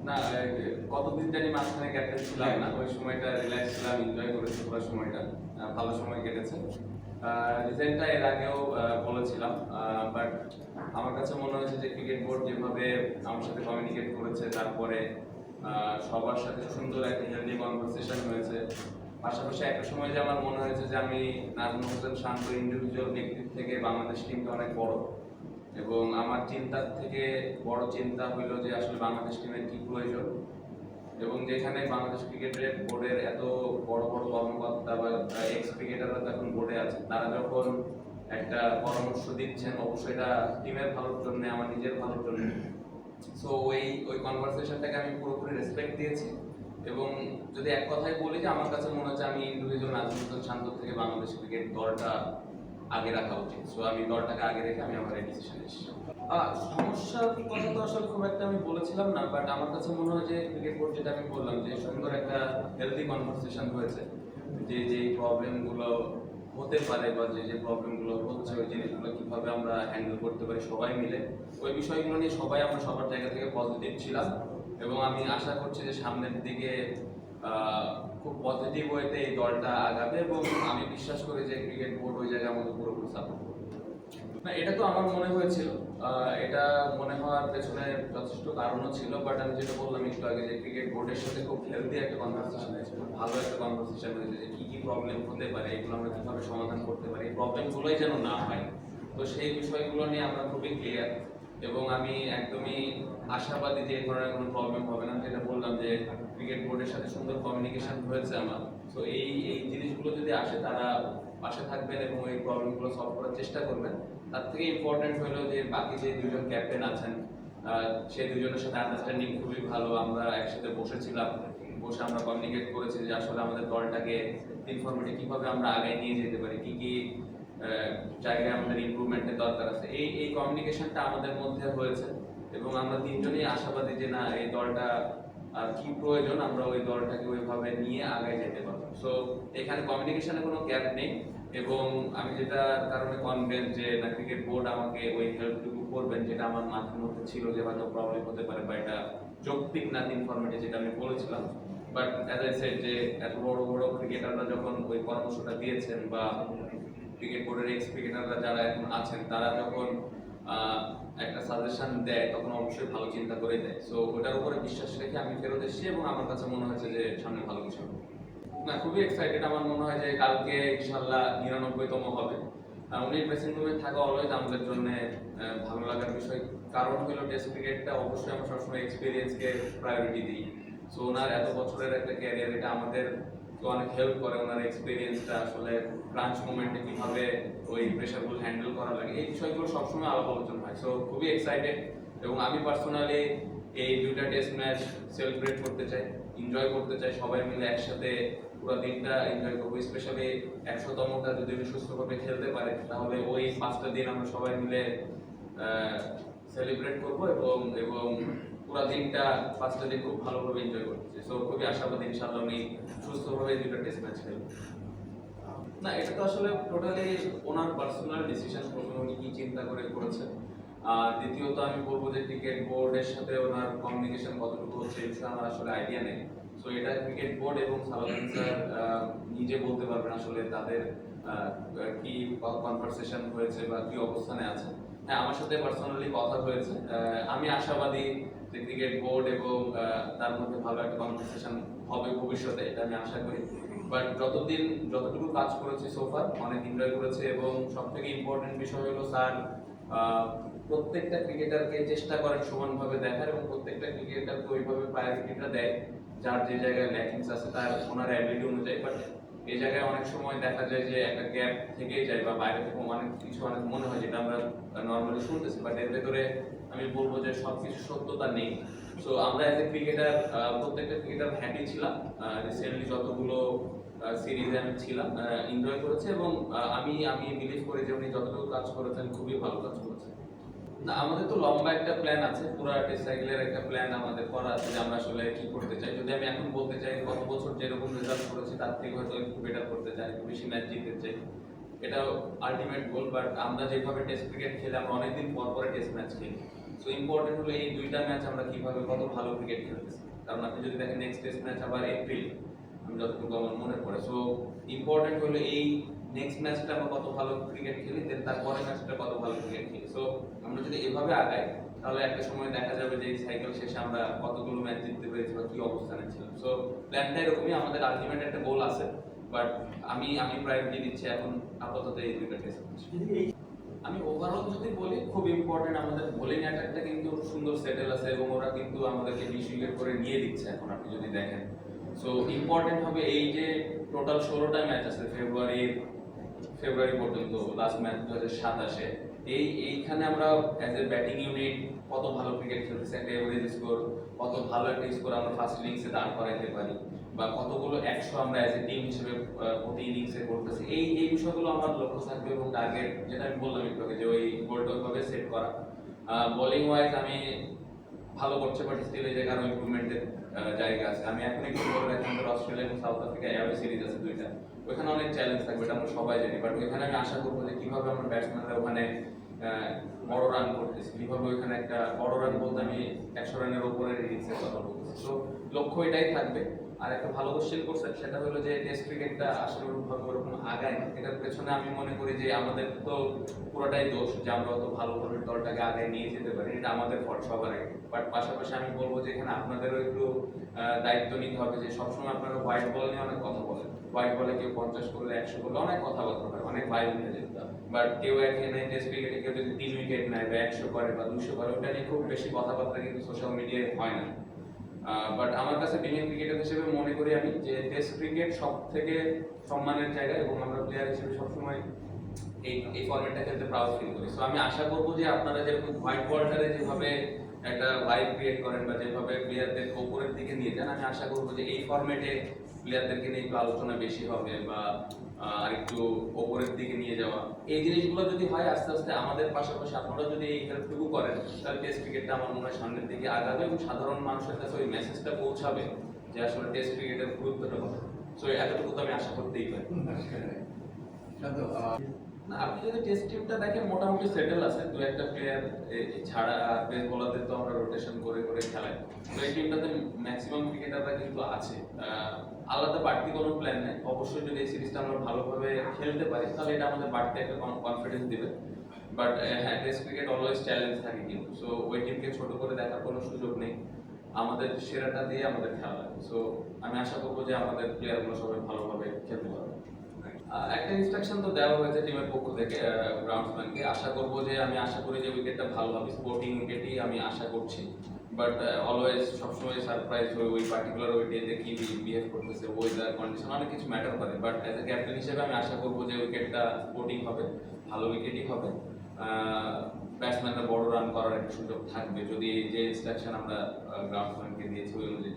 না, কতদিন জানি মাঝখানে ক্যাপ্টেন ছিলাম না, ওই সময়টা রিল্যাক্স ছিলাম, এনজয় করেছি পুরো সময়টা, ভালো সময় কেটেছে। রিজাইনটা এর আগেও বলেছিলাম, বাট আমার কাছে মনে হয়েছে যে ক্রিকেট বোর্ড যেভাবে আমার সাথে কমিউনিকেট করেছে, তারপরে সবার সাথে সুন্দর একটা হেলদি কনভারসেশন হয়েছে। পাশাপাশি একটা সময় যে আমার মনে হয়েছে যে আমি নাজমুল হোসেন শান্ত ইন্ডিভিজুয়াল ব্যক্তির থেকে বাংলাদেশ টিমটা অনেক বড়, এবং আমার চিন্তার থেকে বড় চিন্তা হইল যে আসলে বাংলাদেশ টিমের কি প্রয়োজন, এবং যেখানে বাংলাদেশ ক্রিকেট বোর্ডের এত বড় বড় কর্মকর্তা বা এক্স ক্রিকেটাররা এখন বোর্ডে আছে, তারা যখন একটা পরামর্শ দিচ্ছেন, অবশ্যই এটা টিমের ভালোর জন্য, আমার নিজের ভালোর জন্য। সো ওই কনভারসেশনটাকে আমি পুরোপুরি রেসপেক্ট দিয়েছি, এবং যদি এক কথায় বলি যে আমার কাছে মনে হচ্ছে আমি ইন্ডিভিজুয়াল নাজমুল হোসেন শান্ত থেকে বাংলাদেশ ক্রিকেট দলটা আগে রাখা উচিত। সো আমি দলটাকে আগে রেখে আমি আমার এই ডিসিশন এসেছি। সমস্যার কথা তো আসলে খুব একটা আমি বলেছিলাম না, বাট আমার কাছে মনে হয় যে ক্রিকেট বোর্ড, যেটা আমি বললাম, যে সুন্দর একটা হেলদি কনভারসেশন হয়েছে, যে প্রবলেমগুলো হতে পারে বা যে প্রবলেমগুলো হচ্ছে, ওই জিনিসগুলো কিভাবে আমরা হ্যান্ডেল করতে পারি সবাই মিলে, ওই বিষয়গুলো নিয়ে সবাই আমরা সবার জায়গা থেকে পজিটিভ ছিলাম। এবং আমি আশা করছি যে সামনের দিকে খুব পজিটিভ ওয়েতে এই দলটা আগাবে, এবং আমি বিশ্বাস করি যে ক্রিকেট বোর্ড ওই জায়গায় আমাদের পুরোপুরি সাপোর্ট করবে। না, এটা তো আমার মনে হয়েছিল, এটা মনে হওয়ার পেছনে যথেষ্ট কারণও ছিল, বাট আমি যেটা বললাম একটু আগে, যে ক্রিকেট বোর্ডের সাথে খুব হেলদি একটা কনভারসেশন হয়েছে, খুব ভালো একটা কনভারসেশন হয়েছে, যে কি কি প্রবলেম হতে পারে, এগুলো আমরা কিভাবে সমাধান করতে পারি, এই প্রবলেমগুলোই যেন না হয়। তো সেই বিষয়গুলো নিয়ে আমরা খুবই ক্লিয়ার, এবং আমি একদমই আশাবাদী যে এই ধরনের কোনো প্রবলেম হবে না। যেটা বললাম যে ক্রিকেট বোর্ডের সাথে সুন্দর কমিউনিকেশন হয়েছে আমার। তো এই জিনিসগুলো যদি আসে, তারা পাশে থাকবেন এবং এই প্রবলেমগুলো সলভ করার চেষ্টা করবেন। তার থেকে ইম্পর্টেন্ট হলো যে বাকি যে দুজন ক্যাপ্টেন আছেন, সেই দুজনের সাথে আন্ডারস্ট্যান্ডিং খুবই ভালো। আমরা একসাথে বসেছিলাম, বসে আমরা কমিউনিকেট করেছি যে আসলে আমাদের দলটাকে তিন ফরম্যাটে কিভাবে আমরা আগে নিয়ে যেতে পারি, কি কি জায়গায় আমাদের ইমপ্রুভমেন্টের দরকার আছে। এই কমিউনিকেশনটা আমাদের মধ্যে হয়েছে, এবং আমরা তিনজনই আশাবাদী যে না, এই দলটা কি প্রয়োজন, আমরা ওই দলটাকে ওইভাবে নিয়ে আগে যেতে পারবো। সো এখানে কমিউনিকেশনে কোনো গ্যাপ নেই, এবং আমি যেটা কারণে কনভিন্স যে না, ক্রিকেট বোর্ড আমাকে ওই হেল্পটুকু করবেন, যেটা আমার মাথার মধ্যে ছিল যে হয়তো প্রবলেম হতে পারে বা এটা যৌক্তিক না তিন ফরম্যাটে, যেটা আমি বলেছিলাম। বাট অ্যাজ আই সেড, যে এত বড় বড় ক্রিকেটাররা যখন ওই পরামর্শটা দিয়েছেন, বা ক্রিকেট বোর্ডের এক্স ক্রিকেটাররা যারা এখন আছেন, তারা যখন একটা সাজেশন দেয়, তখন অবশ্যই ভালো চিন্তা করে দেয়। সো ওটার উপরে বিশ্বাস রেখে আমি ফেরত এসেছি, এবং আমার কাছে মনে হয়েছে যে সামনে ভালো কিছু হবে। না, খুবই এক্সাইটেড। আমার মনে হয় যে কালকে ইনশাল্লাহ 99তম হবে। উনি ড্রেসিং রুমে থাকা অলওয়েজ আমাদের জন্য ভালো লাগার বিষয়। কারণ হলো টেস্ট ক্রিকেটটা অবশ্যই আমরা সবসময় এক্সপিরিয়েন্সকে প্রায়োরিটি দিই। সো ওনার এত বছরের একটা ক্যারিয়ার, এটা আমাদের অনেক হেল্প করে। ওনার এক্সপিরিয়েন্সটা আসলে ক্রাঞ্চ মোমেন্টে কিভাবে ওই প্রেশারগুলো হ্যান্ডেল করা লাগে, এই বিষয়গুলো সবসময় আলাপ আলোচনা হয়। সো খুবই এক্সাইটেড, এবং আমি পার্সোনালি এই দুইটা টেস্ট ম্যাচ সেলিব্রেট করতে চাই, এনজয় করতে চাই, সবাই মিলে একসাথে পুরো দিনটা এনজয় করবো। স্পেশালি 100তমটা যদি উনি সুস্থভাবে খেলতে পারে, তাহলে ওই 5টা দিন আমরা সবাই মিলে সেলিব্রেট করবো, এবং পুরো দিনটা 5টা দিন খুব ভালোভাবে এনজয় করতেছি। সো খুবই আশাবাদী ইনশাআল্লাহ উনি সুস্থভাবে দুটো টেস্ট ম্যাচ খেলবেন। না, এটা তো আসলে টোটালি ওনার পার্সোনাল ডিসিশন, প্রথমে উনি কি চিন্তা করে করেছেন। দ্বিতীয়ত আমি বলবো যে ক্রিকেট বোর্ডের সাথে ওনার কমিউনিকেশন কতটুকু হচ্ছে, এই বিষয়ে আমার আসলে আইডিয়া নেই। সো এটা ক্রিকেট বোর্ড এবং সালাউদ্দিন স্যার নিজে বলতে পারবেন আসলে তাদের কি কনভারসেশন হয়েছে বা কি অবস্থানে আছে। হ্যাঁ, আমার সাথে পার্সোনালি কথা হয়েছে। আমি আশাবাদী যে ক্রিকেট বোর্ড এবং তার মধ্যে ভালো একটা কনভারসেশন হবে ভবিষ্যতে, এটা আমি আশা করি। বাট যতটুকু কাজ করেছি সোফার, অনেক এনজয় করেছে, এবং সব থেকে ইম্পর্টেন্ট বিষয় হলো স্যার প্রত্যেকটা ক্রিকেটারকে চেষ্টা করেন সমানভাবে দেখার, এবং প্রত্যেকটা ক্রিকেটারকে ওইভাবে প্রায়োরিটিটা দেয় যার যে জায়গায় ল্যাকিংস আছে তার ওনার অ্যাবিলিটি অনুযায়ী। বাট এই জায়গায় অনেক সময় দেখা যায় যে একটা গ্যাপ থেকেই যায়, বা বাইরে থেকে অনেক কিছু অনেক মনে হয়, যেটা আমরা নর্মালি শুনতেছি, বাট এর ভেতরে আমি বলবো যে সবকিছু সত্যতা নেই। সো আমরা এজ এ ক্রিকেটার, প্রত্যেকটা ক্রিকেটার হ্যাপি ছিলাম। রিসেন্টলি যতগুলো সিরিজে আমি ছিলাম, এনজয় করেছে, এবং আমি বিলিভ করি যে উনি যতটুকু কাজ করেছেন খুবই ভালো কাজ করেছেন। না, আমাদের তো লম্বা একটা প্ল্যান আছে, পুরো টেস্ট সাইকেলের একটা প্ল্যান আমাদের করা আছে, যে আমরা আসলে কি করতে চাই। যদি আমি এখন বলতে চাই, গত বছর যেরকম রেজাল্ট করেছি তার থেকে হয়তো একটু বেটার করতে চাই, একটু বেশি ম্যাচ জিততে চাই, এটা আলটিমেট গোল। বাট আমরা যেভাবে টেস্ট ক্রিকেট খেলে, আমরা অনেকদিন পর পরে টেস্ট ম্যাচ খেলি। সো ইম্পর্টেন্ট হলো এই দুইটা ম্যাচ আমরা কিভাবে কত ভালো ক্রিকেট খেলতেছি, কারণ আপনি যদি দেখেন নেক্সট টেস্ট ম্যাচ আবার এপ্রিল, আমি যতটুকু আমার মনে পড়ে। সো ইম্পর্টেন্ট হলো এই নেক্সট ম্যাচটা আমরা কত ভালো ক্রিকেট খেলি, দেন তারপরে ম্যাচটা কত ভালো ক্রিকেট খেলি। সো আমরা যদি এভাবে আগাই তাহলে একটা সময় দেখা যাবে যে এই সাইকেল শেষে আমরা কতগুলো ম্যাচ জিততে পেরেছি বা কি অবস্থানে ছিলাম। সো প্ল্যানটা এরকমই, আমাদের আলটিমেট একটা গোল আছে, বাট আমি প্রায়োরিটি দিচ্ছি এখন আপাতত এই দুইটা টেস্ট। আমি ওভারঅল যদি বলি খুব ইম্পর্টেন্ট, আমাদের বোলিং অ্যাটাকটা কিন্তু সুন্দর সেটেল আছে এবং ওরা কিন্তু আমাদেরকে 20 উইকেট করে নিয়ে দিচ্ছে এখন আপনি যদি দেখেন। সো ইম্পর্টেন্ট হবে এই যে টোটাল 16টা ম্যাচ আছে ফেব্রুয়ারি পর্যন্ত, লাস্ট ম্যাচ 2027-এ, এইখানে আমরা অ্যাজ এ ব্যাটিং ইউনিট কত ভালো ক্রিকেট খেলতেছি, একটা এভারেজ স্কোর, কত ভালো একটা স্কোর আমরা ফার্স্ট ইনিংসে দাঁড় করাইতে পারি, বা কতগুলো 100 আমরা অ্যাজ এ টিম হিসেবে প্রতি ইনিংসে করতেছি, এই বিষয়গুলো আমার লক্ষ্য থাকবে এবং টার্গেট, যেটা আমি বললাম একটু আগে যে ওই গোলটা ওইভাবে সেট করা। বোলিং ওয়াইজ আমি ভালো করছে, বাট স্টিল এই জায়গায় আরো ইমপ্রুভমেন্টের জায়গা আছে। আমি এখন একটু বলে রাখি, আমাদের অস্ট্রেলিয়া এবং সাউথ আফ্রিকা অ্যাওয়ে সিরিজ আছে দুইটা, ওইখানে অনেক চ্যালেঞ্জ থাকবে, এটা আমরা সবাই জানি, বাট ওইখানে আমি আশা করবো যে কিভাবে আমরা ব্যাটসম্যানরা ওখানে বড় রান করতেছি, কিভাবে ওইখানে একটা বড় রান বলতে আমি 100 রানের উপরে ইনিংসের কথা বলতেছি। সো লক্ষ্য এটাই থাকবে। আর একটা ভালো কোশ্চেন করছেন, সেটা হলো যে টেস্ট ক্রিকেটটা আসলে ওরকম আগায় না, এটার পেছনে আমি মনে করি যে আমাদের তো পুরোটাই দোষ যে আমরা অত ভালোভাবে দলটাকে আগে নিয়ে যেতে পারি, এটা আমাদের ফল্ট সবার আগে। বাট পাশাপাশি আমি বলবো যে এখানে আপনাদেরও একটু দায়িত্ব নিতে হবে যে সবসময় আপনারা হোয়াইট বল নিয়ে অনেক কথা বলেন, হোয়াইট বলে কেউ 50 করলে 100 করলে অনেক কথাবার্তা হয়, অনেক ভাইরাল হয়ে যেত, বাট কেউ এখানে টেস্ট ক্রিকেটে কেউ যদি 3 উইকেট নেয় বা 100 করে বা 200 করে, ওটা নিয়ে খুব বেশি কথাবার্তা কিন্তু সোশ্যাল মিডিয়ায় হয় না। বাট আমার কাছে বিগিন ক্রিকেটার হিসেবে মনে করি আমি যে টেস্ট ক্রিকেট সব থেকে সম্মানের জায়গা এবং আমরা প্লেয়ার হিসেবে সবসময় এই ফরম্যাটটা খেলতে প্রাউড ফিল করি। সো আমি আশা করবো যে আপনারা যেরকম হোয়াইট বলটারে যেভাবে একটা ভাইব ক্রিয়েট করেন বা যেভাবে প্লেয়ারদের উপরের দিকে নিয়ে যান, আমি আশা করবো যে এই ফরম্যাটে প্লেয়ারদেরকে নিয়ে একটু আলোচনা বেশি হবে বা আরেকটু ওপরের দিকে নিয়ে যাওয়া, এই জিনিসগুলো যদি হয় আস্তে আস্তে আমাদের পাশাপাশি আপনারা যদি এই হেল্পটুকু করেন, তাহলে টেস্ট ক্রিকেটটা আমার মনে হয় সামনের দিকে আগাবে এবং সাধারণ মানুষের কাছে ওই মেসেজটা পৌঁছাবে যে আসলে টেস্ট ক্রিকেটের গুরুত্বটা কত। সো এতটুকু তো আমি আশা করতেই পারি। না, আপনি যদি টেস্ট টিমটা দেখেন মোটামুটি সেটেল আছে, দু একটা প্লেয়ার ছাড়া পেস বোলারদের তো আমরা রোটেশন করে করে খেলাই। তো এই টিমটাতে ম্যাক্সিমাম ক্রিকেটাররা কিন্তু আছে, আলাদা বাড়তি কোনো প্ল্যান নেই। অবশ্যই যদি এই সিরিজটা আমরা ভালোভাবে খেলতে পারি তাহলে এটা আমাদের বাড়তি একটা কনফিডেন্স দিবে। বাট হ্যাঁ, টেস্ট ক্রিকেট অলওয়েজ চ্যালেঞ্জ থাকে কিন্তু, সো ওই টিমকে ছোট করে দেখার কোনো সুযোগ নেই, আমাদের সেরাটা দিয়ে আমাদের খেলা লাগে। সো আমি আশা করবো যে আমাদের প্লেয়ারগুলো সবাই ভালোভাবে খেলতে পারবে। একটা ইনস্ট্রাকশন তো দেওয়া হয়েছে টিমের পক্ষ থেকে গ্রাউন্ডসম্যানকে, আশা করবো যে আমি আশা করি যে উইকেটটা ভালো হবে, স্পোর্টিং উইকেটই আমি আশা করছি। বাট অলওয়েজ সবসময় সারপ্রাইজ হয়ে ওই পার্টিকুলার উইকেটে কি বিহেভ করতেছে, ওয়েদার কন্ডিশন অনেক কিছু ম্যাটার করে। বাট অ্যাজ এ ক্যাপ্টেন হিসেবে আমি আশা করবো যে উইকেটটা স্পোর্টিং হবে, ভালো উইকেটই হবে, ব্যাটসম্যানরা বড় রান করার একটা সুযোগ থাকবে যদি যে ইনস্ট্রাকশন আমরা গ্রাউন্ডসম্যানকে দিয়েছি ওই অনুযায়ী